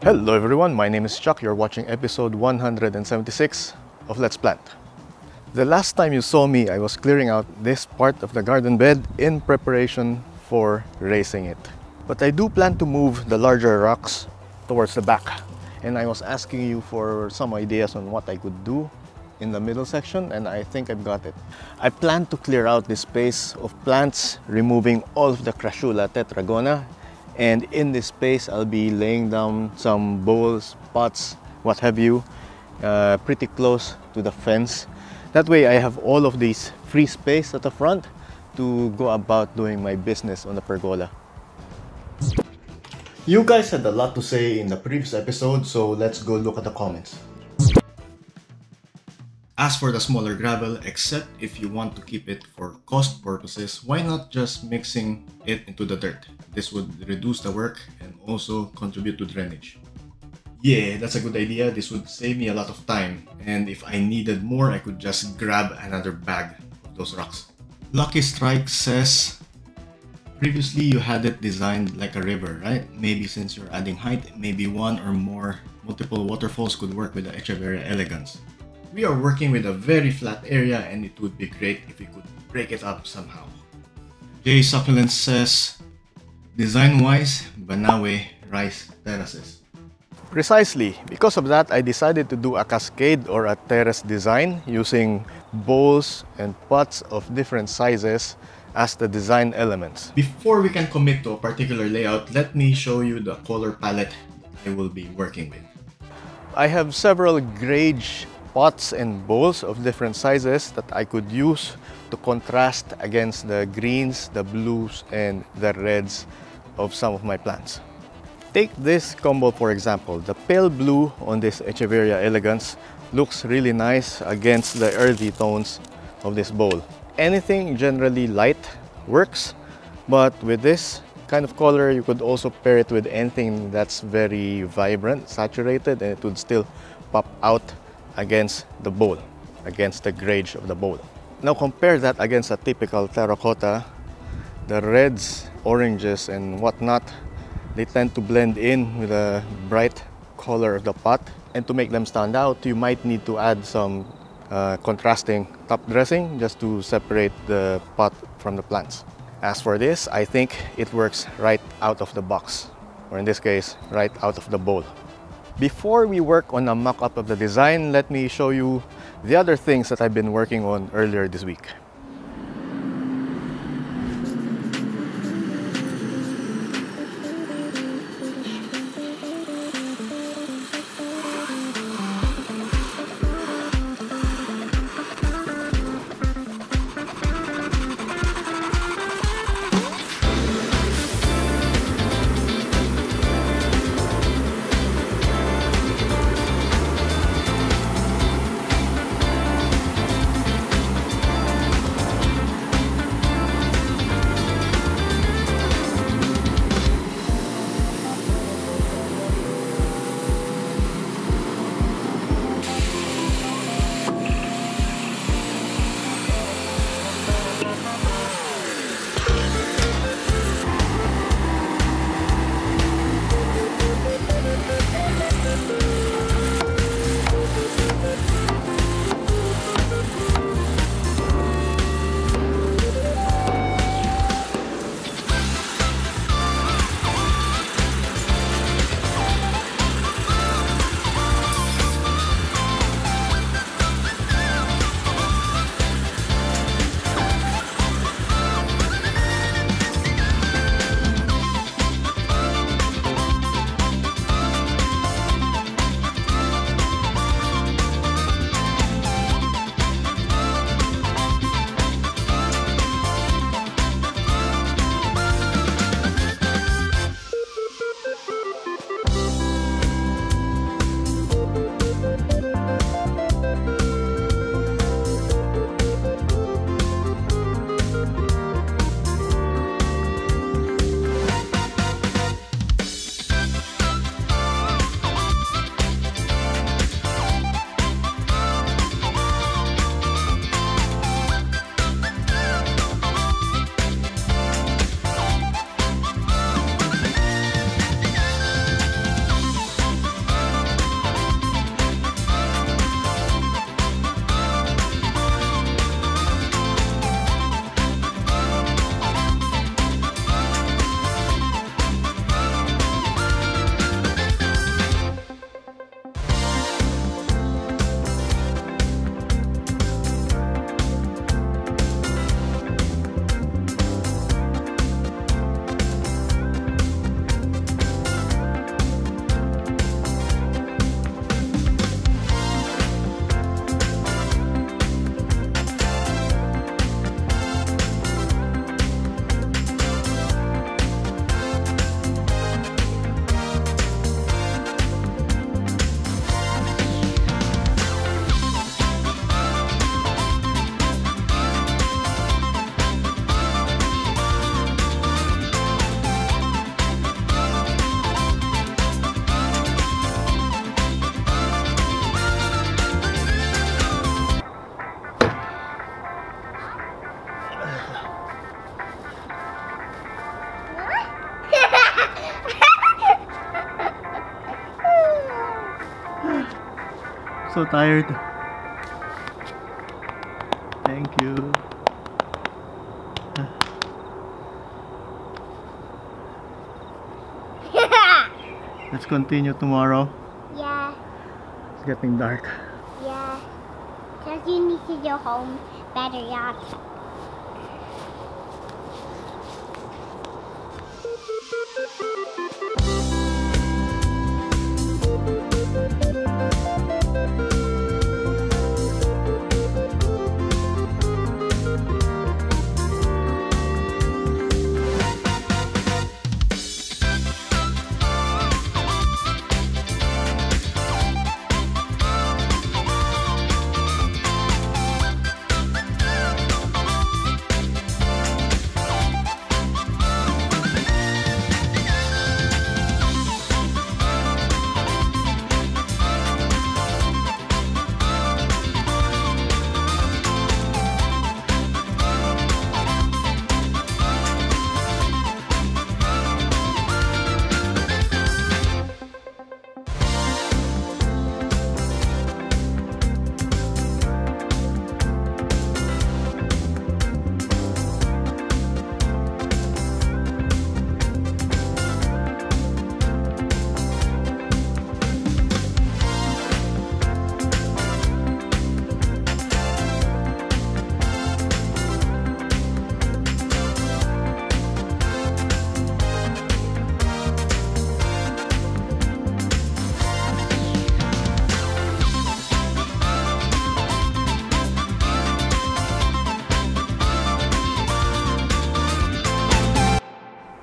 Hello everyone, my name is Chuck. You're watching episode 176 of Let's Plant. The last time you saw me, I was clearing out this part of the garden bed in preparation for raising it. But I do plan to move the larger rocks towards the back. And I was asking you for some ideas on what I could do in the middle section, and I think I've got it. I plan to clear out this space of plants, removing all of the Crassula tetragona. And in this space, I'll be laying down some bowls, pots, what have you, pretty close to the fence. That way I have all of these free space at the front to go about doing my business on the pergola. You guys had a lot to say in the previous episode, so let's go look at the comments. As for the smaller gravel, except if you want to keep it for cost purposes, why not just mixing it into the dirt? This would reduce the work and also contribute to drainage. Yeah, that's a good idea. This would save me a lot of time, and if I needed more, I could just grab another bag of those rocks. Lucky Strike says, previously you had it designed like a river, right? Maybe since you're adding height, maybe one or more multiple waterfalls could work with the Echeveria elegans. We are working with a very flat area, and it would be great if we could break it up somehow. Jay Succulent says, design-wise, Banawe rice terraces. Precisely. Because of that, I decided to do a cascade or a terrace design using bowls and pots of different sizes as the design elements. Before we can commit to a particular layout, let me show you the color palette I will be working with. I have several grade pots and bowls of different sizes that I could use to contrast against the greens, the blues, and the reds of some of my plants. Take this combo for example. The pale blue on this Echeveria elegans looks really nice against the earthy tones of this bowl. Anything generally light works, but with this kind of color, you could also pair it with anything that's very vibrant, saturated, and it would still pop out against the bowl, against the grade of the bowl. Now compare that against a typical terracotta. The reds, oranges, and whatnot, they tend to blend in with the bright color of the pot. And to make them stand out, you might need to add some contrasting top dressing just to separate the pot from the plants. As for this, I think it works right out of the box, or in this case, right out of the bowl. Before we work on a mock-up of the design, let me show you the other things that I've been working on earlier this week. So tired. Thank you. Let's continue tomorrow. Yeah. It's getting dark. Yeah. Because you need to go home better, yeah.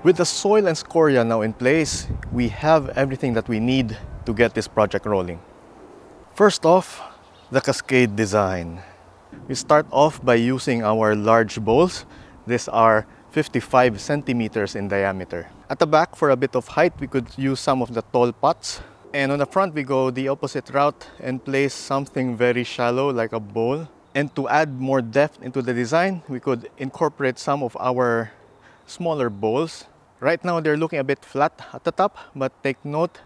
With the soil and scoria now in place, we have everything that we need to get this project rolling. First off, the cascade design. We start off by using our large bowls. These are 55 centimeters in diameter. At the back, for a bit of height, we could use some of the tall pots. And on the front, we go the opposite route and place something very shallow like a bowl. And to add more depth into the design, we could incorporate some of our smaller bowls. Right now, they're looking a bit flat at the top, but take note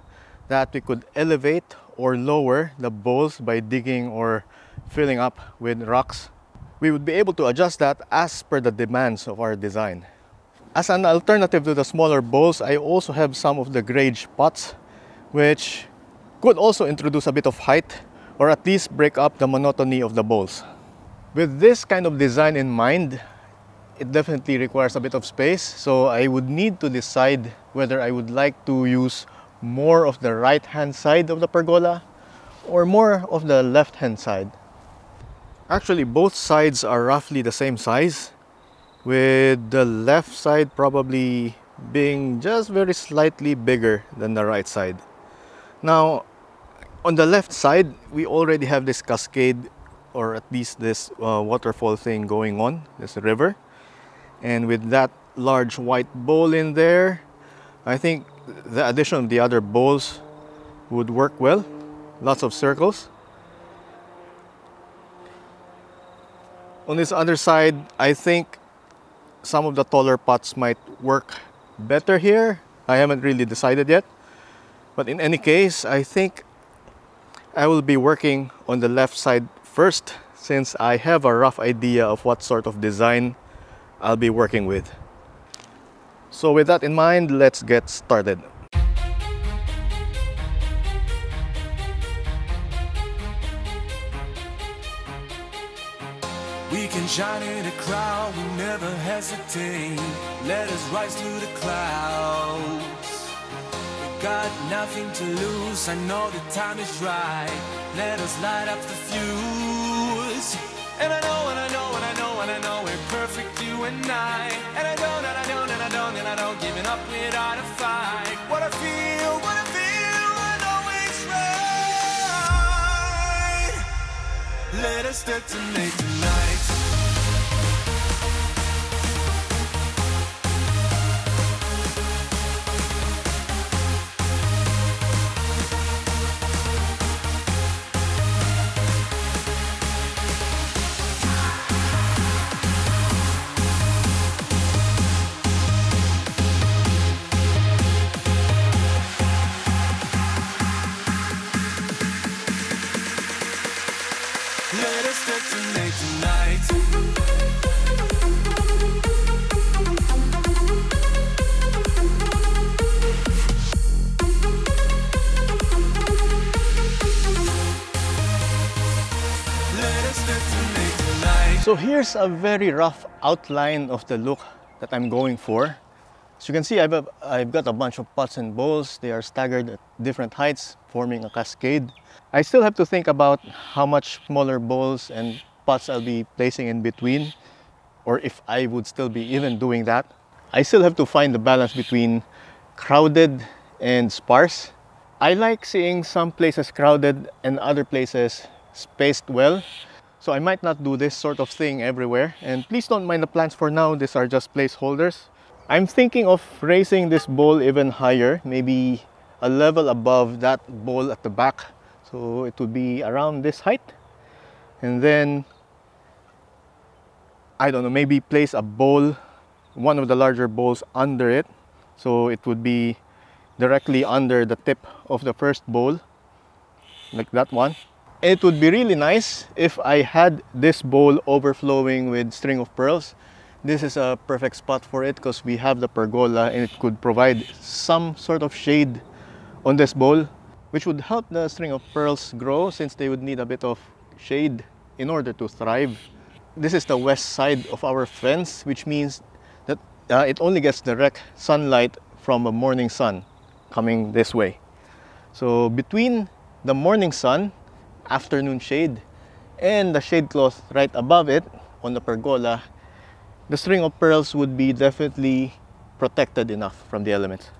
that we could elevate or lower the bowls by digging or filling up with rocks. We would be able to adjust that as per the demands of our design. As an alternative to the smaller bowls, I also have some of the grage pots, which could also introduce a bit of height or at least break up the monotony of the bowls. With this kind of design in mind, it definitely requires a bit of space, so I would need to decide whether I would like to use more of the right-hand side of the pergola or more of the left-hand side. Actually, both sides are roughly the same size, with the left side probably being just very slightly bigger than the right side. Now, on the left side, we already have this cascade, or at least this waterfall thing going on, this river. And with that large white bowl in there, I think the addition of the other bowls would work well. Lots of circles. On this other side, I think some of the taller pots might work better here. I haven't really decided yet. But in any case, I think I will be working on the left side first, since I have a rough idea of what sort of design I'll be working with. So with that in mind, let's get started. We can shine in a crowd, we never hesitate. Let us rise to the clouds. We got nothing to lose, I know the time is right. Let us light up the fuse. And I know, and I know, and I know, and I know we're perfect, you and I. And I don't, and I don't, and I don't, and I don't giving up without a fight. What I feel, I know it's right. Let us detonate tonight. us detonate tonight. Let us detonate tonight. So here's a very rough outline of the look that I'm going for. As you can see, I've got a bunch of pots and bowls. They are staggered at different heights, forming a cascade. I still have to think about how much smaller bowls and pots I'll be placing in between, or if I would still be even doing that. I still have to find the balance between crowded and sparse. I like seeing some places crowded and other places spaced well. So I might not do this sort of thing everywhere. And please don't mind the plants for now. These are just placeholders. I'm thinking of raising this bowl even higher, maybe a level above that bowl at the back. So it would be around this height. And then, I don't know, maybe place a bowl, one of the larger bowls under it. So it would be directly under the tip of the first bowl, like that one. It would be really nice if I had this bowl overflowing with string of pearls. This is a perfect spot for it because we have the pergola and it could provide some sort of shade on this bowl, which would help the string of pearls grow since they would need a bit of shade in order to thrive. This is the west side of our fence, which means that it only gets direct sunlight from the morning sun coming this way. So between the morning sun, afternoon shade, and the shade cloth right above it on the pergola, the string of pearls would be definitely protected enough from the elements.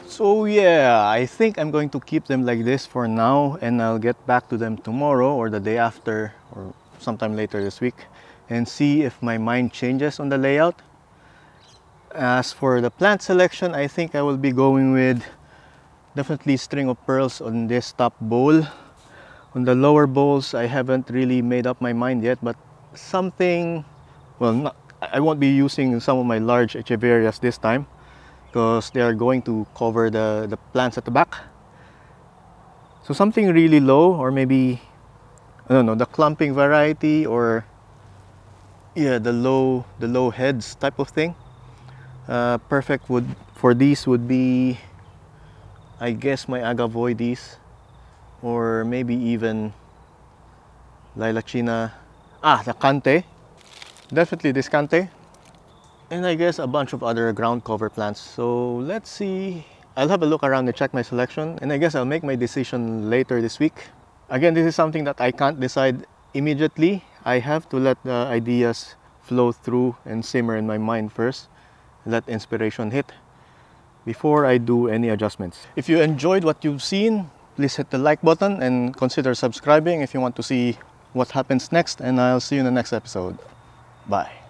So yeah, I think I'm going to keep them like this for now, and I'll get back to them tomorrow or the day after or sometime later this week and see if my mind changes on the layout. As for the plant selection, I think I will be going with definitely string of pearls on this top bowl. On the lower bowls, I haven't really made up my mind yet, but something, well, I won't be using some of my large echeverias this time, because they are going to cover the plants at the back. So something really low, or maybe, I don't know, the clumping variety, or yeah, the low heads type of thing. Perfect for these would be, I guess, my agavoides, or maybe even Lilachina. The Cante. Definitely this Cante. And I guess a bunch of other ground cover plants. So let's see. I'll have a look around and check my selection, and I guess I'll make my decision later this week. Again, this is something that I can't decide immediately. I have to let the ideas flow through and simmer in my mind first. Let inspiration hit before I do any adjustments. If you enjoyed what you've seen, please hit the like button and consider subscribing if you want to see what happens next, and I'll see you in the next episode. Bye.